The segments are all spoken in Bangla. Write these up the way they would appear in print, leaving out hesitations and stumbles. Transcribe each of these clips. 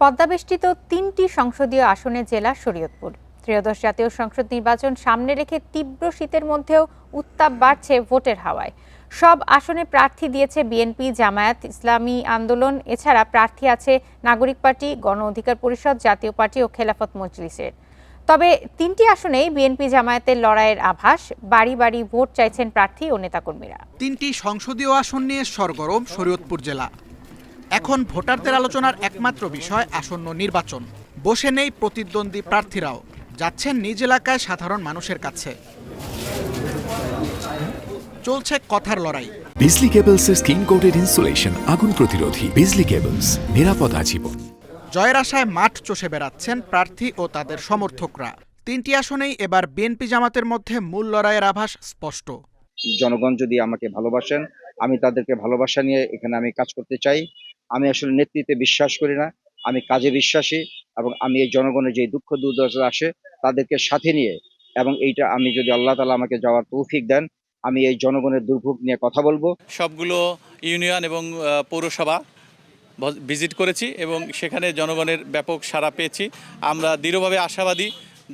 পদ্মাবেষ্টিত ৩টি সংসদীয় আসনে জেলা শরীয়তপুর। ত্রয়োদশ জাতীয় সংসদ নির্বাচন সামনে রেখে তীব্র শীতের মধ্যেও উত্তাপ বাড়ছে ভোটের হাওয়ায়। সব আসনে প্রার্থী দিয়েছে বিএনপি, জামায়াত ইসলামী আন্দোলন। এছাড়া প্রার্থী আছে নাগরিক পার্টি, গণ অধিকার পরিষদ, জাতীয় পার্টি ও খেলাফত মজলিসের। তবে ৩টি আসনেই বিএনপি জামায়াতের লড়াইয়ের আভাস। বাড়ি বাড়ি ভোট চাইছেন প্রার্থী ও নেতাকর্মীরা। ৩টি সংসদীয় আসন নিয়ে সরগরম শরীয়তপুর জেলা। এখন ভোটারদের আলোচনার একমাত্র বিষয় আসন্ন নির্বাচন। বসে নেই প্রতিদ্বন্দ্বী প্রার্থীরাও, যাচ্ছেন নিজ এলাকায় সাধারণ মানুষের কাছে। চলছে কথার লড়াই। বিজলি কেবলসের স্কিন কোটেড ইনসুলেশন আগুন প্রতিরোধী। বিজলি কেবলস, নিরাপদ আজীবন। জয়ের আশায় মাঠ চষে বেড়াচ্ছেন প্রার্থী ও তাদের সমর্থকরা। ৩টি আসনেই এবার বিএনপি জামাতের মধ্যে মূল লড়াইয়ের আভাস স্পষ্ট। জনগণ যদি আমাকে ভালোবাসেন, আমি তাদেরকে ভালোবাসা নিয়ে এখানে আমি কাজ করতে চাই। আমি আসলে নেতৃত্বে বিশ্বাস করি না, আমি কাজে বিশ্বাসী, এবং আমি এই জনগণের যে দুঃখ দুর্দশা আসে তাদেরকে সাথে নিয়ে, এবং এইটা আমি যদি আল্লাহ তাআলা আমাকে যাওয়ার তৌফিক দেন, আমি এই জনগণের দুর্ভোগ নিয়ে কথা বলবো। সবগুলো ইউনিয়ন এবং পৌরসভা ভিজিট করেছি এবং সেখানে জনগণের ব্যাপক সাড়া পেয়েছি। আমরা দৃঢ়ভাবে আশাবাদী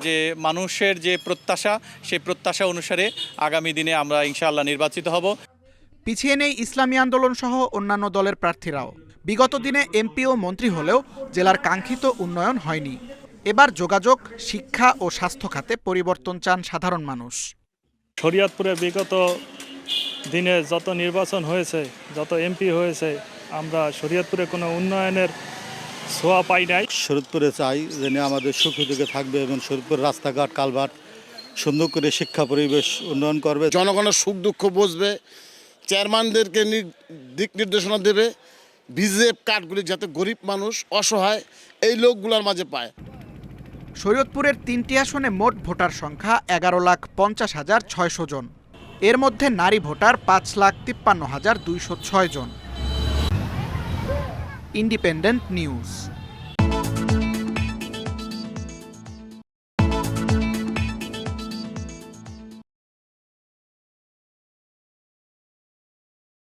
যে মানুষের যে প্রত্যাশা, সেই প্রত্যাশা অনুসারে আগামী দিনে আমরা ইনশাআল্লাহ নির্বাচিত হব। পিছিয়ে নেই ইসলামী আন্দোলন সহ অন্যান্য দলের প্রার্থীরাও। বিগত দিনে এমপি ও মন্ত্রী হলেও জেলার কাঙ্ক্ষিত উন্নয়ন হয়নি। এবার যোগাযোগ, শিক্ষা ও স্বাস্থ্য খাতে পরিবর্তন চান সাধারণ মানুষ। শরীয়তপুরে বিগত দিনে যত নির্বাচন হয়েছে, যত এমপি হয়েছে, আমরা শরীয়তপুরে কোনো উন্নয়নের ছোঁয়া পাই নাই। শরীয়তপুরে চাই যেন আমাদের সুখ দুঃখে থাকবে এবং শরীয়তপুরের রাস্তাঘাট, কালভার্ট সুন্দর করে শিক্ষা পরিবেশ উন্নয়ন করবে। জনগণের সুখ দুঃখ বুঝবে, চেয়ারম্যানদেরকে দিক নির্দেশনা দেবে, বিজেপ কার্ডগুলি যাতে গরিব মানুষ, অসহায় এই লোকগুলোর মাঝে পায়। শরীয়তপুরের ৩টি আসনে মোট ভোটার সংখ্যা ১১,৫০,৬০০ জন। এর মধ্যে নারী ভোটার ৫,৫৩,২০৬ জন। Independent news.